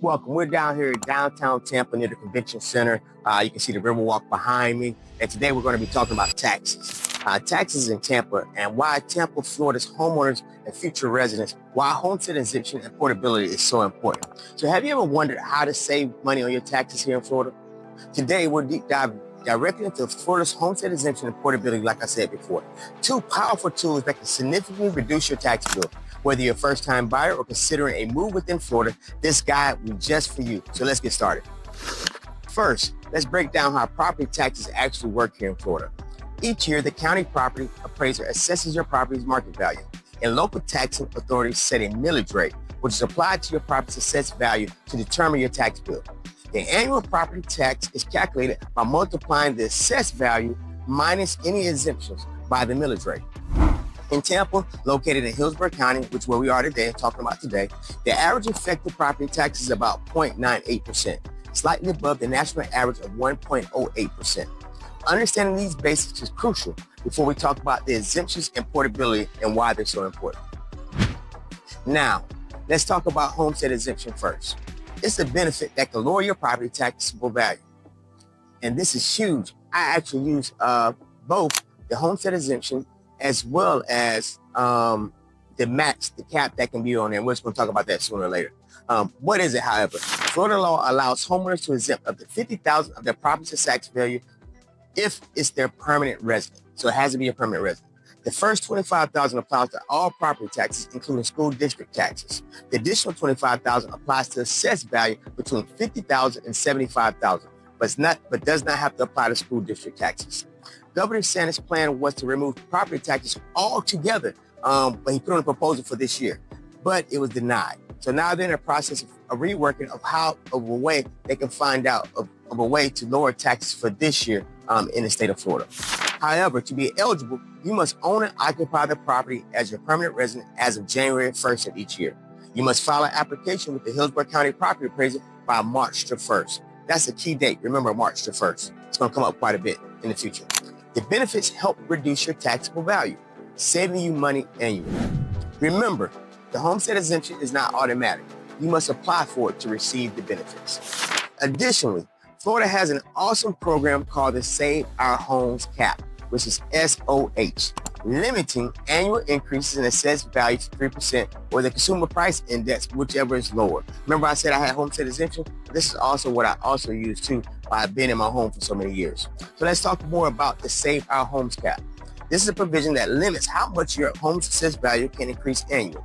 Welcome. We're down here in downtown Tampa near the convention center. You can see the Riverwalk behind me. And today we're going to be talking about taxes. Taxes in Tampa and why Tampa, Florida's homeowners and future residents, why homestead exemption and portability is so important. So have you ever wondered how to save money on your taxes here in Florida? Today we're deep diving directly into Florida's homestead exemption and portability, like I said before. Two powerful tools that can significantly reduce your tax bill. Whether you're a first-time buyer or considering a move within Florida, this guide will be just for you. So let's get started. First, let's break down how property taxes actually work here in Florida. Each year, the county property appraiser assesses your property's market value, and local taxing authorities set a millage rate, which is applied to your property's assessed value to determine your tax bill. The annual property tax is calculated by multiplying the assessed value minus any exemptions by the millage rate. In Tampa, located in Hillsborough County, which is where we are today and talking about today, the average effective property tax is about 0.98%, slightly above the national average of 1.08%. Understanding these basics is crucial before we talk about the exemptions and portability and why they're so important. Now, let's talk about homestead exemption first. It's a benefit that can lower your property taxable value. And this is huge. I actually use both the homestead exemption as well as the max, the cap that can be on there. We're just going to talk about that sooner or later. What is it, however? Florida law allows homeowners to exempt up to $50,000 of their property's tax value if it's their permanent resident. So it has to be a permanent resident. The first $25,000 applies to all property taxes, including school district taxes. The additional $25,000 applies to assessed value between $50,000 and $75,000, but does not have to apply to school district taxes. Governor Sanders' plan was to remove property taxes altogether, but he put on a proposal for this year, but it was denied. So now they're in the process of reworking of a way they can find out of a way to lower taxes for this year in the state of Florida. However, to be eligible, you must own and occupy the property as your permanent resident as of January 1st of each year. You must file an application with the Hillsborough County property appraiser by March the 1st. That's a key date. Remember, March the 1st. It's going to come up quite a bit in the future. The benefits help reduce your taxable value, saving you money annually. Remember, the homestead exemption is not automatic. You must apply for it to receive the benefits. Additionally, Florida has an awesome program called the Save Our Homes Cap, which is SOH, limiting annual increases in assessed value to 3% or the consumer price index, whichever is lower. Remember I said I had homestead exemption? This is also what I also use too. I've been in my home for so many years. So let's talk more about the Save Our Homes Cap. This is a provision that limits how much your home's assessed value can increase annually.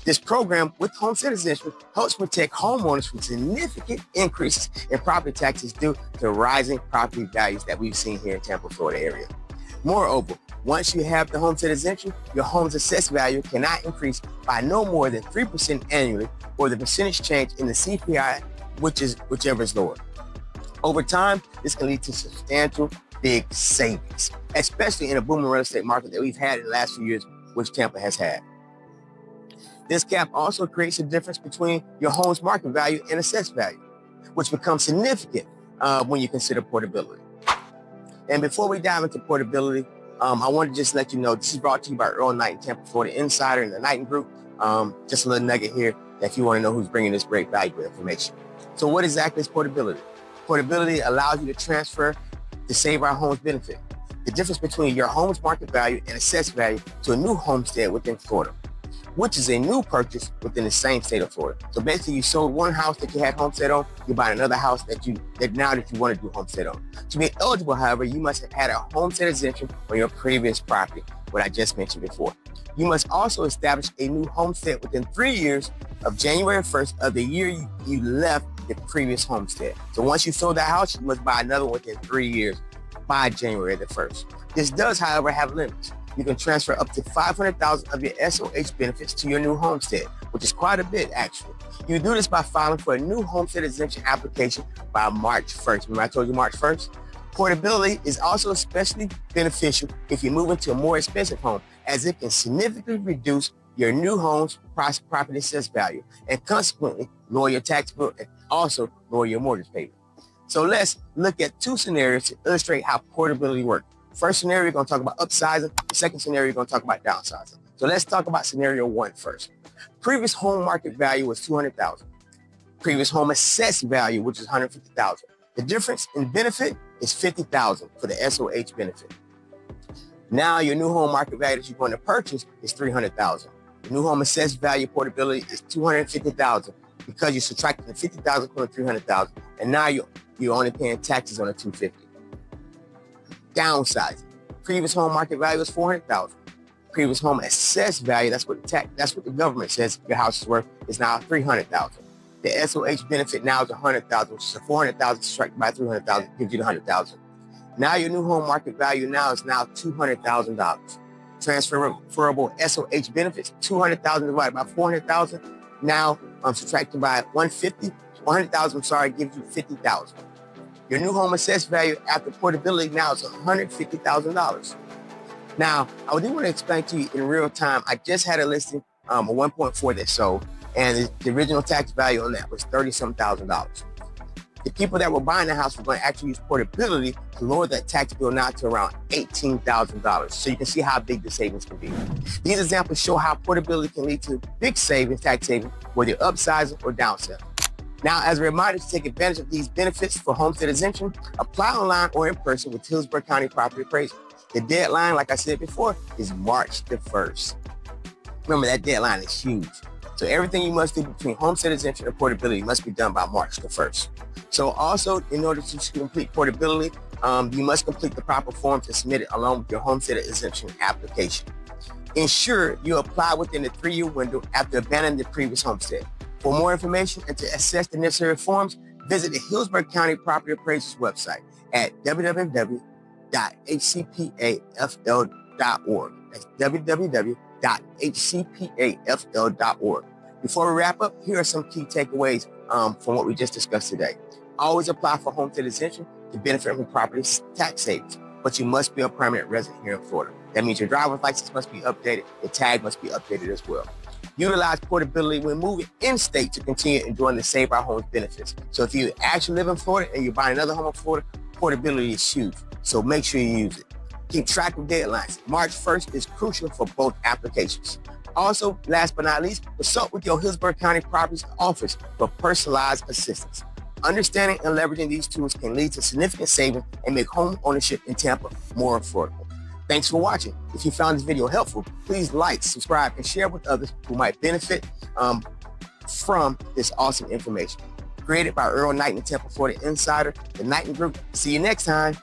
This program with homestead exemption helps protect homeowners from significant increases in property taxes due to rising property values that we've seen here in Tampa, Florida area. Moreover, once you have the homestead exemption, your home's assessed value cannot increase by no more than 3% annually or the percentage change in the CPI, whichever is lower. Over time, this can lead to substantial big savings, especially in a booming real estate market that we've had in the last few years, which Tampa has had. This cap also creates a difference between your home's market value and assessed value, which becomes significant when you consider portability. And before we dive into portability, I want to just let you know, this is brought to you by Earl Knight in Tampa, Florida Insider and the Knighton Group. Just a little nugget here if you want to know who's bringing this great valuable information. So what exactly is portability? Portability allows you to transfer the Save Our Homes benefit, the difference between your home's market value and assessed value to a new homestead within Florida, which is a new purchase within the same state of Florida. So basically you sold one house that you had homestead on, you buy another house that you want to do homestead on. To be eligible, however, you must have had a homestead exemption on your previous property, what I just mentioned before. You must also establish a new homestead within 3 years of January 1st of the year you left the previous homestead. So once you sold that house, you must buy another one within 3 years by January the 1st. This does, however, have limits. You can transfer up to $500,000 of your SOH benefits to your new homestead, which is quite a bit, actually. You do this by filing for a new homestead exemption application by March 1st. Remember I told you March 1st? Portability is also especially beneficial if you move into a more expensive home, as it can significantly reduce your new home's property assessed value and consequently lower your tax bill and also lower your mortgage payment. So let's look at two scenarios to illustrate how portability works. First scenario, we're going to talk about upsizing. The second scenario, we're going to talk about downsizing. So let's talk about scenario one first. Previous home market value was $200,000. Previous home assessed value, which is $150,000. The difference in benefit is $50,000 for the SOH benefit. Now your new home market value that you're going to purchase is $300,000. The new home assessed value portability is $250,000 because you're subtracting the $50,000 from the $300,000, and now you're only paying taxes on the $250,000. Downsizing. Previous home market value is $400,000. Previous home assessed value, that's what the government says your house is worth, is now $300,000. The SOH benefit now is $100,000, which is $400,000 subtracted by $300,000 gives you the $100,000. Now your new home market value now is $200,000. Transferable SOH benefits, $200,000 divided by $400,000. Now subtracted by $100,000, gives you $50,000. Your new home assessed value after portability now is $150,000. Now, I do want to explain to you in real time. I just had a listing, a 1.4 that sold, and the original tax value on that was $30-some thousand. The people that were buying the house were going to actually use portability to lower that tax bill now to around $18,000. So you can see how big the savings can be. These examples show how portability can lead to big savings, tax savings, whether you're upsizing or downsizing. Now, as a reminder to take advantage of these benefits for homestead exemption, apply online or in person with Hillsborough County Property Appraisal. The deadline, like I said before, is March the 1st. Remember, that deadline is huge. So everything you must do between homestead exemption and portability must be done by March the 1st. So also, in order to complete portability, you must complete the proper forms and submit it along with your homestead exemption application. Ensure you apply within the 3-year window after abandoning the previous homestead. For more information and to assess the necessary forms, visit the Hillsborough County Property Appraiser's website at www.hcpafl.org. That's www.hcpafl.org. Before we wrap up, here are some key takeaways from what we just discussed today. Always apply for homestead exemption to benefit from property tax savings, but you must be a permanent resident here in Florida. That means your driver's license must be updated, the tag must be updated as well. Utilize portability when moving in-state to continue enjoying the Save Our Homes benefits. So if you actually live in Florida and you're buying another home in Florida, portability is huge. So make sure you use it. Keep track of deadlines. March 1st is crucial for both applications. Also, last but not least, consult with your Hillsborough County Properties Office for personalized assistance. Understanding and leveraging these tools can lead to significant savings and make home ownership in Tampa more affordable. Thanks for watching. If you found this video helpful, please like, subscribe, and share with others who might benefit from this awesome information. Created by Earl Knighton, Tampa, Florida Insider, the Knighton Group. See you next time.